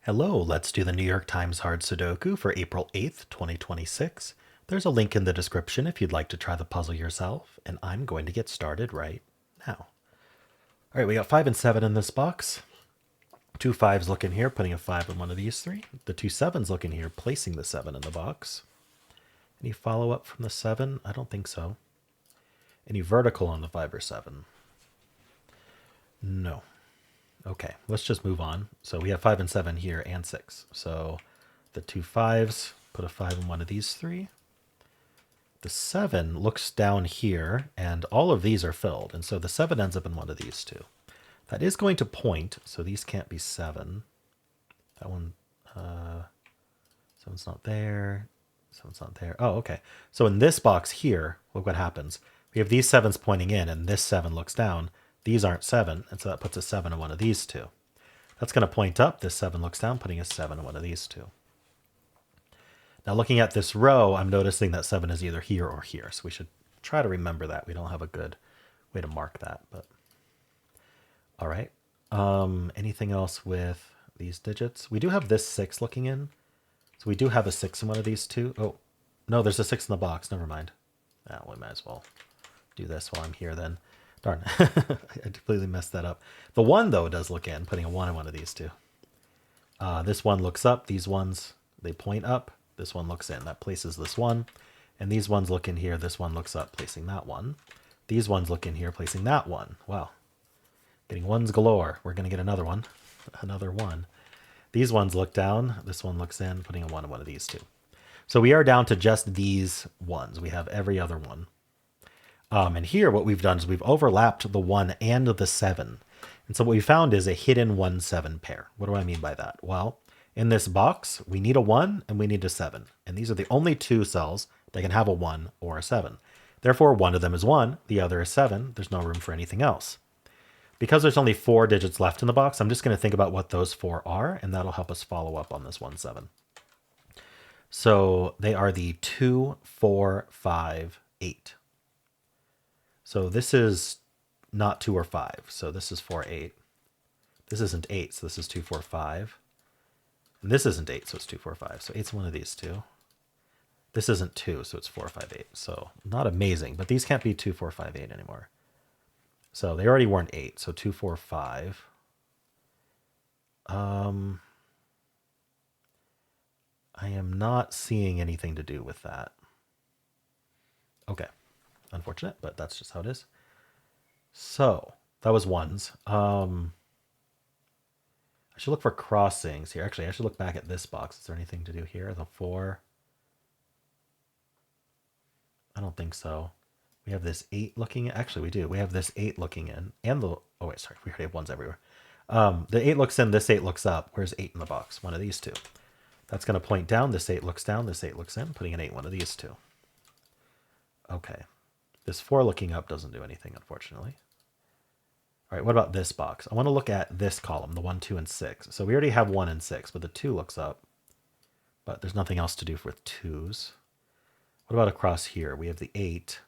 Hello, let's do the New York Times Hard Sudoku for April 8th, 2026. There's a link in the description if you'd like to try the puzzle yourself, and I'm going to get started right now. All right, we got 5 and 7 in this box. Two fives look in here, putting a 5 in one of these three. The two sevens look in here, placing the 7 in the box. Any follow-up from the 7? I don't think so. Any vertical on the 5 or 7? No. Okay, let's just move on. So we have 5 and 7 here and 6. So the two fives, put a 5 in one of these three. The 7 looks down here, and all of these are filled. And so the 7 ends up in one of these two. That is going to point, so these can't be 7. That one, 7's not there. 7's not there. Oh, okay. So in this box here, look what happens. We have these 7s pointing in, and this 7 looks down. These aren't 7, and so that puts a 7 in one of these two. That's going to point up. This 7 looks down, putting a 7 in one of these two. Now looking at this row, I'm noticing that 7 is either here or here. So we should try to remember that. We don't have a good way to mark that. But all right. Anything else with these digits? We do have this 6 looking in. So we do have a 6 in one of these two. Oh, no, there's a 6 in the box. Never mind. We might as well do this while I'm here then. Darn, I completely messed that up. The 1, though, does look in, putting a 1 in one of these two. This one looks up. These ones, they point up. This one looks in. That places this one. And these ones look in here. This one looks up, placing that one. These ones look in here, placing that one. Wow. Getting ones galore. We're going to get another one. Another one. These ones look down. This one looks in, putting a 1 in one of these two. So we are down to just these ones. We have every other one. And here what we've done is we've overlapped the 1 and the 7. And so what we found is a hidden 1-7 pair. What do I mean by that? Well, in this box, we need a 1 and we need a 7. And these are the only two cells that can have a 1 or a 7. Therefore, one of them is 1, the other is 7. There's no room for anything else. Because there's only 4 digits left in the box, I'm just going to think about what those 4 are, and that'll help us follow up on this 1-7. So they are the 2, 4, 5, 8. So this is not 2 or 5. So this is 4, 8. This isn't 8, so this is 2, 4, 5. And this isn't 8, so it's 2, 4, 5. So 8's one of these two. This isn't 2, so it's 4, 5, 8. So not amazing, but these can't be 2, 4, 5, 8 anymore. So they already weren't 8, so 2, 4, 5. I am not seeing anything to do with that. Okay. Unfortunate, but that's just how it is. So that was ones. I should look for crossings here. Actually, I should look back at this box. Is there anything to do here? The 4. I don't think so. We have this 8 looking in. Actually, we do. We have this 8 looking in. And the... Oh, wait, sorry. We already have ones everywhere. The 8 looks in. This 8 looks up. Where's 8 in the box? One of these two. That's going to point down. This 8 looks down. This 8 looks in. Putting an 8 one of these two. Okay. This 4 looking up doesn't do anything, unfortunately. All right, what about this box? I want to look at this column, the 1, 2, and 6. So we already have 1 and 6, but the 2 looks up. But there's nothing else to do with 2s. What about across here? We have the 8.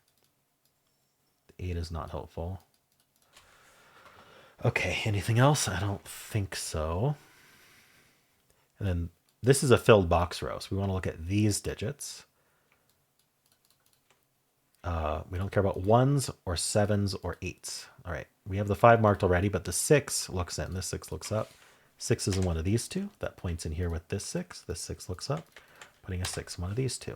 The 8 is not helpful. Okay, anything else? I don't think so. And then this is a filled box row, so we want to look at these digits. We don't care about 1s or 7s or 8s. All right, we have the 5 marked already, but the 6 looks in. This 6 looks up. 6 is in one of these two. That points in here with this 6. This 6 looks up, putting a 6 in one of these two.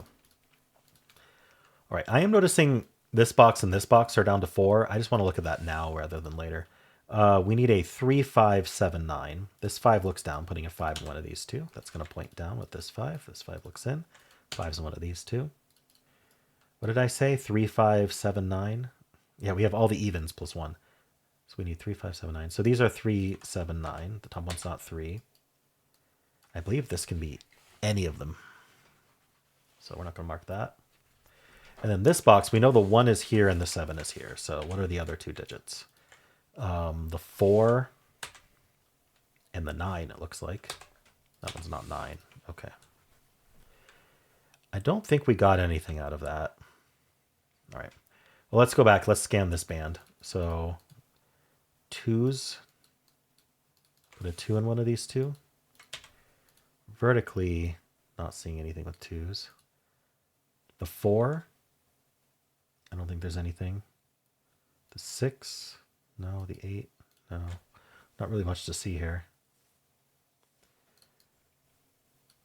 All right, I am noticing this box and this box are down to 4. I just want to look at that now rather than later. We need a 3, 5, 7, 9. This 5 looks down, putting a 5 in one of these two. That's going to point down with this 5. This 5 looks in. 5's in one of these two. What did I say? 3, 5, 7, 9. Yeah, we have all the evens plus 1. So we need 3, 5, 7, 9. So these are 3, 7, 9. The top one's not 3. I believe this can be any of them. So we're not going to mark that. And then this box, we know the 1 is here and the 7 is here. So what are the other two digits? The 4 and the 9, it looks like. That one's not 9. Okay. I don't think we got anything out of that. All right. Well, let's go back. Let's scan this band. So 2s. Put a 2 in one of these two. Vertically, not seeing anything with 2s. The 4, I don't think there's anything. The 6, no. The 8, no. Not really much to see here.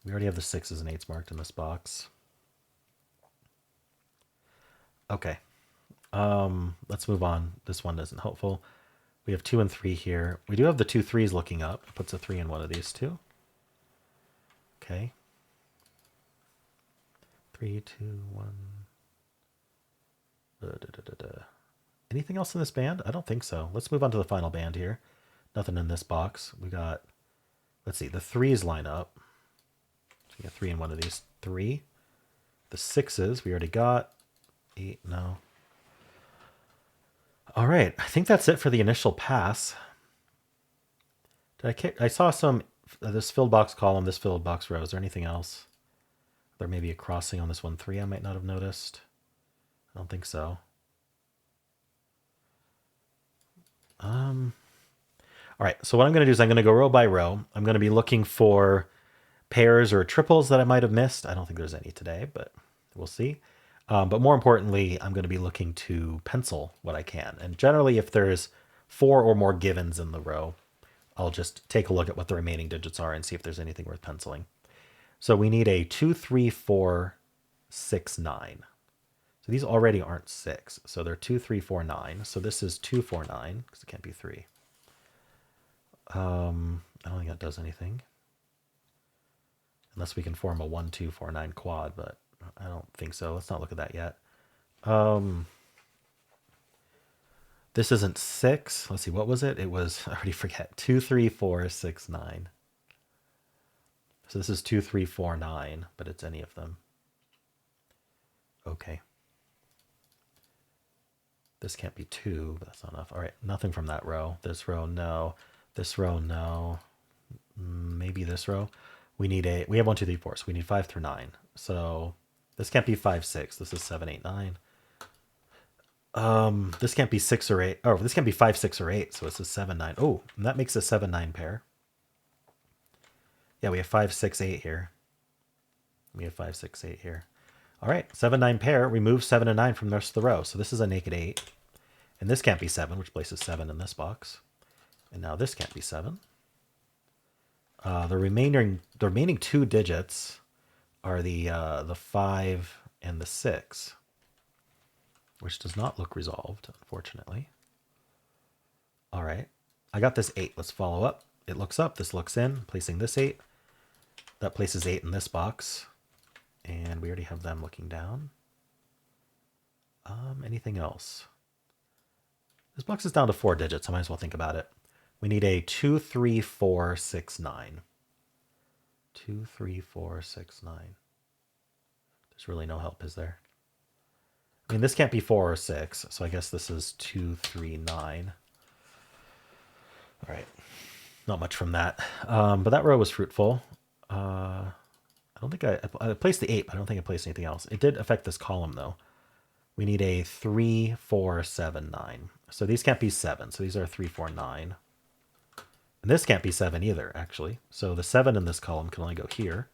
We already have the 6s and 8s marked in this box. Okay. Let's move on. This one isn't helpful. We have 2 and 3 here. We do have the 2 3s looking up. It puts a 3 in one of these two. Okay. 3, 2, 1. Anything else in this band? I don't think so. Let's move on to the final band here. Nothing in this box. We got, let's see, the 3s line up. So we got 3 in one of these. 3. The 6s we already got. 8, no. All right, I think that's it for the initial pass. I saw some, this filled box column, this filled box row. Is there anything else? There may be a crossing on this 1, 3 I might not have noticed. I don't think so. All right, so what I'm going to do is I'm going to go row by row. I'm going to be looking for pairs or triples that I might have missed. I don't think there's any today, but we'll see. But more importantly, I'm going to be looking to pencil what I can. And generally, if there's 4 or more givens in the row, I'll just take a look at what the remaining digits are and see if there's anything worth penciling. So we need a 2, 3, 4, 6, 9. So these already aren't 6. So they're 2, 3, 4, 9. So this is 2, 4, 9, because it can't be 3. I don't think that does anything. Unless we can form a 1, 2, 4, 9 quad, but I don't think so. Let's not look at that yet. This isn't 6. Let's see, what was it? It was, I already forget, 2, 3, 4, 6, 9. So this is 2, 3, 4, 9, but it's any of them. Okay. This can't be 2, but that's not enough. All right, nothing from that row. This row, no. This row, no. Maybe this row. We have 1, 2, 3, 4, so we need 5 through 9. So this can't be 5, 6. This is 7, 8, 9. This can't be 6 or 8. Oh, this can't be 5, 6, or 8. So it's a 7, 9. Oh, and that makes a 7, 9 pair. Yeah, we have 5, 6, 8 here. We have 5, 6, 8 here. All right, 7, 9 pair. Remove 7 and 9 from the rest of the row. So this is a naked 8. And this can't be 7, which places 7 in this box. And now this can't be 7. The remaining 2 digits are the 5 and the 6, which does not look resolved, unfortunately. All right, I got this 8. Let's follow up. It looks up. This looks in. Placing this 8. That places 8 in this box. And we already have them looking down. Anything else? This box is down to 4 digits. I might as well think about it. We need a 2, 3, 4, 6, 9. 2, 3, 4, 6, 9. There's really no help, is there? I mean, this can't be 4 or 6, so I guess this is 2, 3, 9. All right. Not much from that. But that row was fruitful. I don't think I placed the 8, but I don't think I placed anything else. It did affect this column, though. We need a 3, 4, 7, 9. So these can't be 7. So these are 3, 4, 9. And this can't be 7 either, actually. So the 7 in this column can only go here.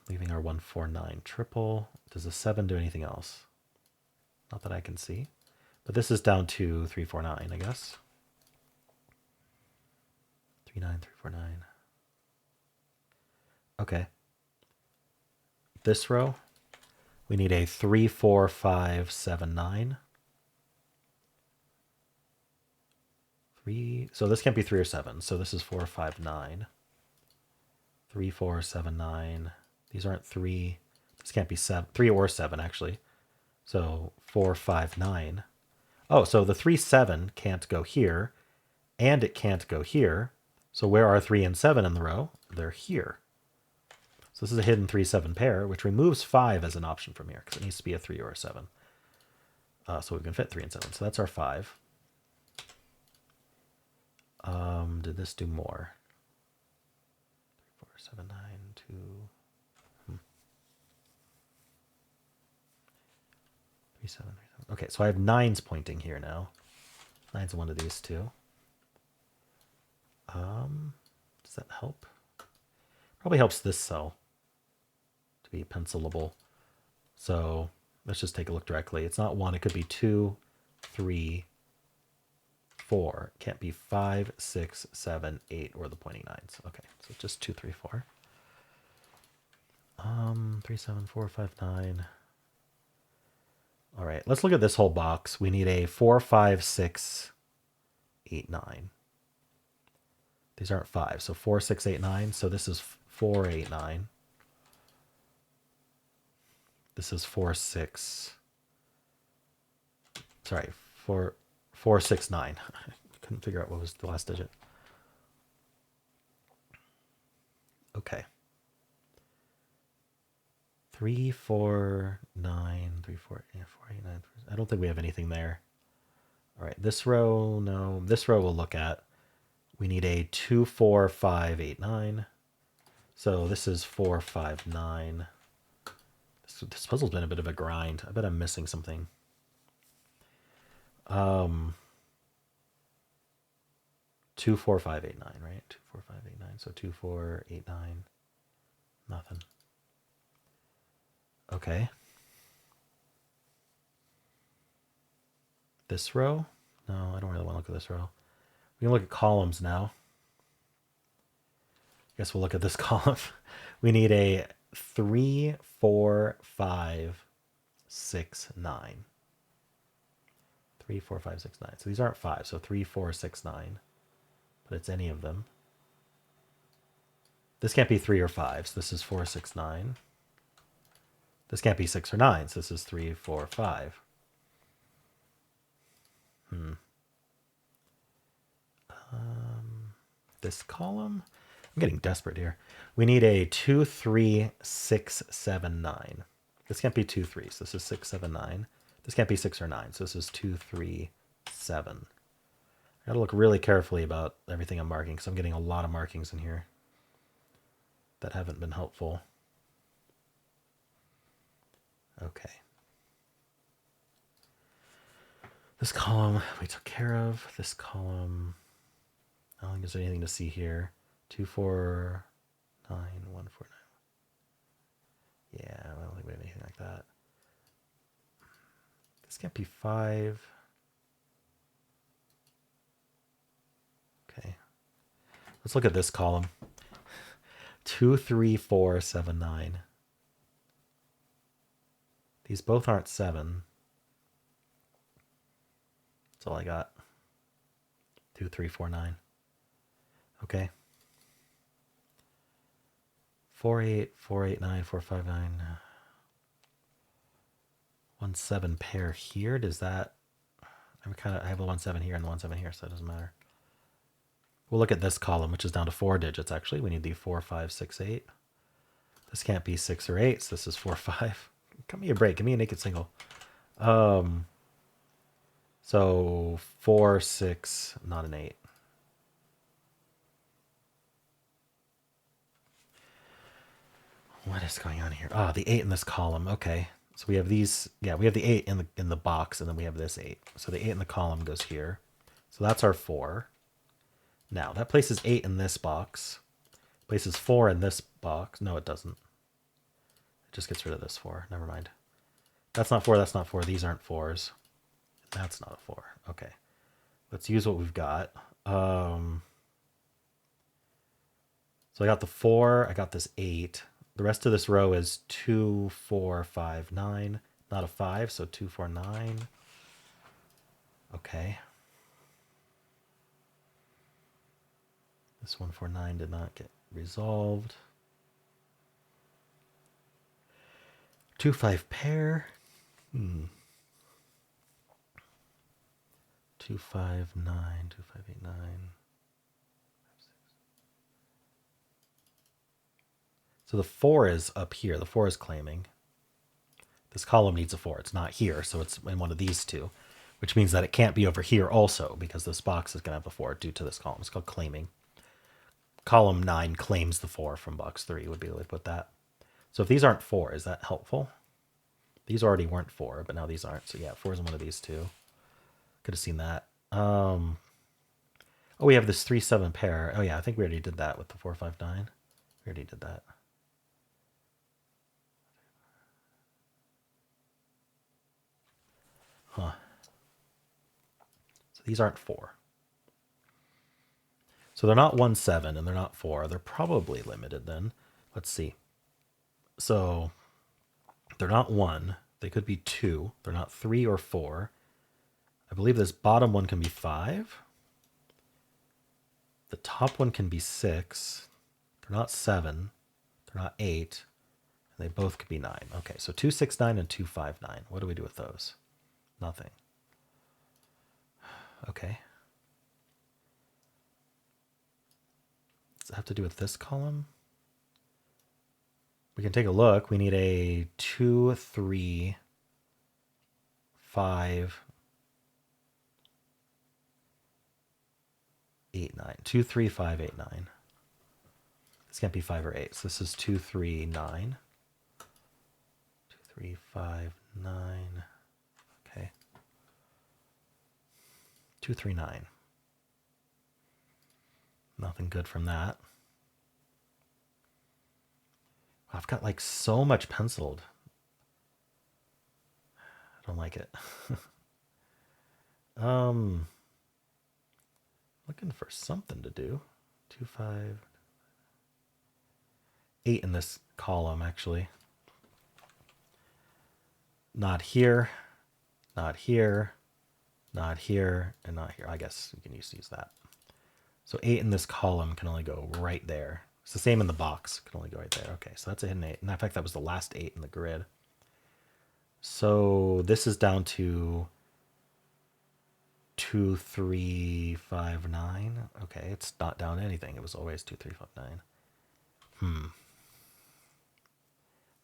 Leaving our 1, 4, 9 triple. Does the 7 do anything else? Not that I can see. But this is down to 3, 4, 9, I guess. 3, 9, 3, 4, 9. Okay. This row, we need a 3, 4, 5, 7, 9. 3. So this can't be 3 or 7. So this is 4, 5, 9. 3, 4, 7, 9. These aren't 3. This can't be 7. 3 or 7, actually. So 4, 5, 9. Oh, so the 3, 7 can't go here, and it can't go here. So where are 3 and 7 in the row? They're here. So this is a hidden 3, 7 pair, which removes 5 as an option from here, because it needs to be a 3 or a 7. So we can fit 3 and 7. So that's our 5. Did this do more? 3, 4, 7, 9, 2. 3, 7, 3, 7. Okay, so I have 9s pointing here now. 9's in one of these two. Does that help? Probably helps this cell to be pencilable. So let's just take a look directly. It's not 1. It could be 2, 3, 4. It can't be 5, 6, 7, 8, or the pointing nines. Okay, so just 2, 3, 4. 3, 7, 4, 5, 9. All right, let's look at this whole box. We need a 4, 5, 6, 8, 9. These aren't 5, so 4, 6, 8, 9. So this is 4, 8, 9. This is 4, 6. Sorry, 4, 4, 6, 9. I couldn't figure out what was the last digit. Okay. 3, 4, 9, 3, 4, 4, 8, 9. I don't think we have anything there. All right, this row, no. This row we'll look at. We need a 2, 4, 5, 8, 9. So this is 4, 5, 9. This puzzle's been a bit of a grind. I bet I'm missing something. 2, 4, 5, 8, 9, right? 2, 4, 5, 8, 9. So 2, 4, 8, 9. Nothing. Okay. This row? No, I don't really want to look at this row. We can look at columns now. I guess we'll look at this column. We need a 3, 4, 5, 6, 9. 3, 4, 5, 6, 9. So these aren't 5. So 3, 4, 6, 9. But it's any of them. This can't be 3 or 5. So this is 4, 6, 9. This can't be 6 or 9. So this is 3, 4, 5. This column? I'm getting desperate here. We need a 2, 3, 6, 7, 9. This can't be 2, 3. So this is 6, 7, 9. This can't be 6 or 9. So this is 2, 3, 7. I gotta look really carefully about everything I'm marking because I'm getting a lot of markings in here that haven't been helpful. Okay. This column we took care of. This column, I don't think there's anything to see here. 2, 4, 9, 1, 4, 9. Yeah, I don't think we have anything like that. This can't be 5. Okay. Let's look at this column. 2, 3, 4, 7, 9. These both aren't 7. That's all I got. 2, 3, 4, 9. Okay. 4, 8, 4, 8, 9, 4, 5, 9. 1, 7 pair here. Does that... I have a 1, 7 here and the 1, 7 here, so it doesn't matter. We'll look at this column, which is down to 4 digits, actually. We need the 4, 5, 6, 8. This can't be 6 or 8, so this is 4, 5. Give me a break. Give me a naked single. So 4, 6, not an 8. What is going on here? Ah, the 8 in this column. Okay. So we have these. Yeah, we have the 8 in the box, and then we have this 8. So the 8 in the column goes here. So that's our 4. Now, that places 8 in this box. Places 4 in this box. No, it doesn't. It just gets rid of this 4. Never mind. That's not 4. That's not 4. These aren't 4s. That's not a 4. Okay. Let's use what we've got. So I got the 4. I got this 8. The rest of this row is 2, 4, 5, 9. Not a 5, so 2, 4, 9. Okay. This 1, 4, 9 did not get resolved. 2, 5 pair. 2, 5, 9. 2, 5, 8, 9. So the 4 is up here. The 4 is claiming. This column needs a 4. It's not here, so it's in one of these two, which means that it can't be over here also because this box is going to have a 4 due to this column. It's called claiming. Column 9 claims the 4 from box 3 would be the way to put that. So if these aren't 4, is that helpful? These already weren't 4, but now these aren't. So yeah, 4 is in one of these two. Could have seen that. Oh, we have this 3, 7 pair. Oh yeah, I think we already did that with the 4, 5, 9. We already did that. Huh. So these aren't 4. So they're not 1, 7, and they're not 4. They're probably limited then. Let's see. So they're not 1. They could be 2. They're not 3 or 4. I believe this bottom one can be 5. The top one can be 6. They're not 7. They're not 8. And they both could be 9. Okay, so 2, 6, 9 and 2, 5, 9. What do we do with those? Nothing. Okay. Does it have to do with this column? We can take a look. We need a 2, 3, 5, 8, 9. 2, 3, 5, 8, 9. This can't be 5 or 8. So this is 2, 3, 9. 2, 3, 5, 9. Okay. 2, 3, 9. Nothing good from that. I've got like so much penciled. I don't like it. Looking for something to do. 2, 5, 8 in this column, actually. Not here, not here, not here, and not here. I guess we can use that. So 8 in this column can only go right there. It's the same in the box. Can only go right there. Okay, so that's a hidden 8. And in fact, that was the last 8 in the grid. So this is down to 2, 3, 5, 9. Okay, it's not down to anything. It was always 2, 3, 5, 9.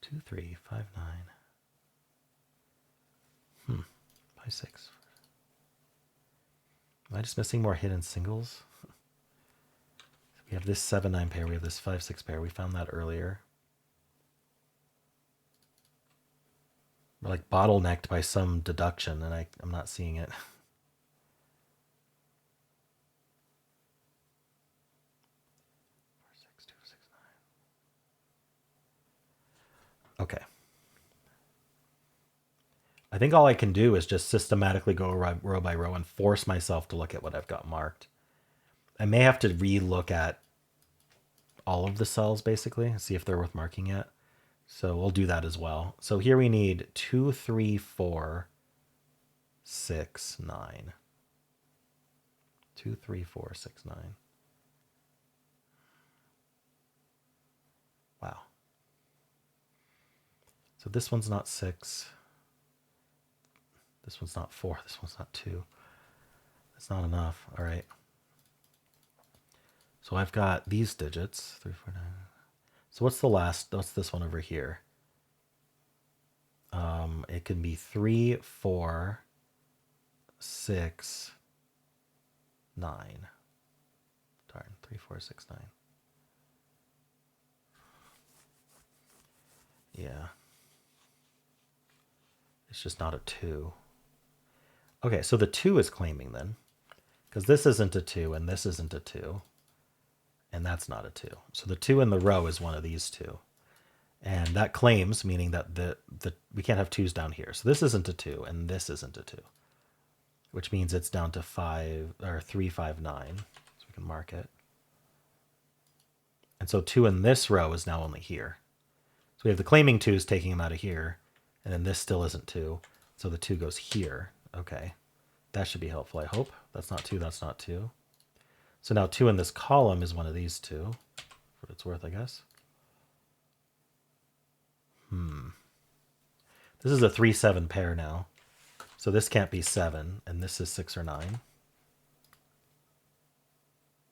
2, 3, 5, 9. 5, 6. Am I just missing more hidden singles? We have this 7, 9 pair. We have this 5, 6 pair. We found that earlier. We're like bottlenecked by some deduction, and I'm not seeing it. 4, 6, 2, 6, 9. Okay. I think all I can do is just systematically go row by row and force myself to look at what I've got marked. I may have to re-look at all of the cells, basically, and see if they're worth marking yet. So we'll do that as well. So here we need 2, 3, 4, 6, 9. 2, 3, 4, 6, 9. Wow. So this one's not 6. This one's not 4. This one's not 2. That's not enough. All right. So I've got these digits. 3, 4, 9. So what's the last? What's this one over here? It can be 3, 4, 6, 9. Darn, 3, 4, 6, 9. Yeah. It's just not a 2. Okay, so the 2 is claiming then, because this isn't a 2 and this isn't a 2, and that's not a 2. So the 2 in the row is one of these two. And that claims, meaning that we can't have 2s down here. So this isn't a 2 and this isn't a 2, which means it's down to 5 or 3, 5, 9. So we can mark it. And so 2 in this row is now only here. So we have the claiming 2s taking them out of here, and then this still isn't 2. So the 2 goes here. Okay. That should be helpful, I hope. That's not 2, that's not 2. So now 2 in this column is one of these two, for what it's worth, I guess. This is a 3, 7 pair now. So this can't be 7, and this is 6 or 9.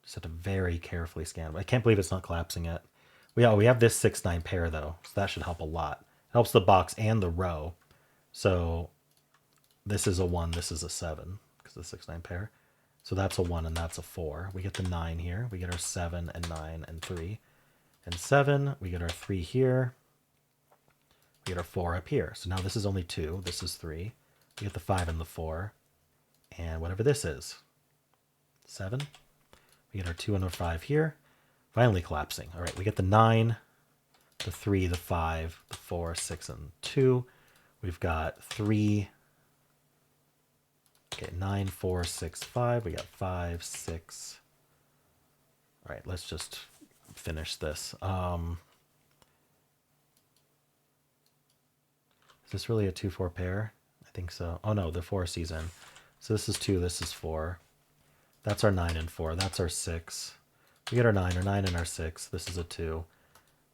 Just have to very carefully scan. I can't believe it's not collapsing yet. We have this 6, 9 pair, though, so that should help a lot. It helps the box and the row. So this is a 1, this is a 7, because the 6, 9 pair. So that's a 1 and that's a 4. We get the 9 here. We get our 7 and 9 and 3 and 7. We get our 3 here. We get our 4 up here. So now this is only 2. This is 3. We get the 5 and the 4. And whatever this is. 7. We get our 2 and our 5 here. Finally collapsing. All right, we get the 9, the 3, the 5, the 4, 6, and 2. We've got 3. Okay, 9, 4, 6, 5. We got 5, 6. All right, let's just finish this. Is this really a 2-4 pair? I think so. Oh no, the 4 season. So this is 2, this is 4. That's our 9 and 4. That's our 6. We get our 9 and our 6. This is a 2.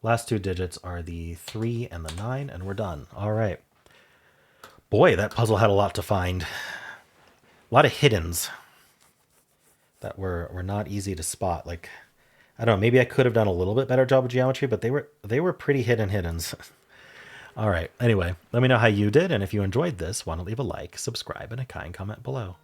Last 2 digits are the 3 and the 9, and we're done. All right. Boy, that puzzle had a lot to find. A lot of hiddens that were not easy to spot. Like, I don't know, maybe I could have done a little bit better job of geometry, but they were pretty hiddens. All right. Anyway, let me know how you did, and if you enjoyed this, want to leave a like, subscribe, and a kind comment below.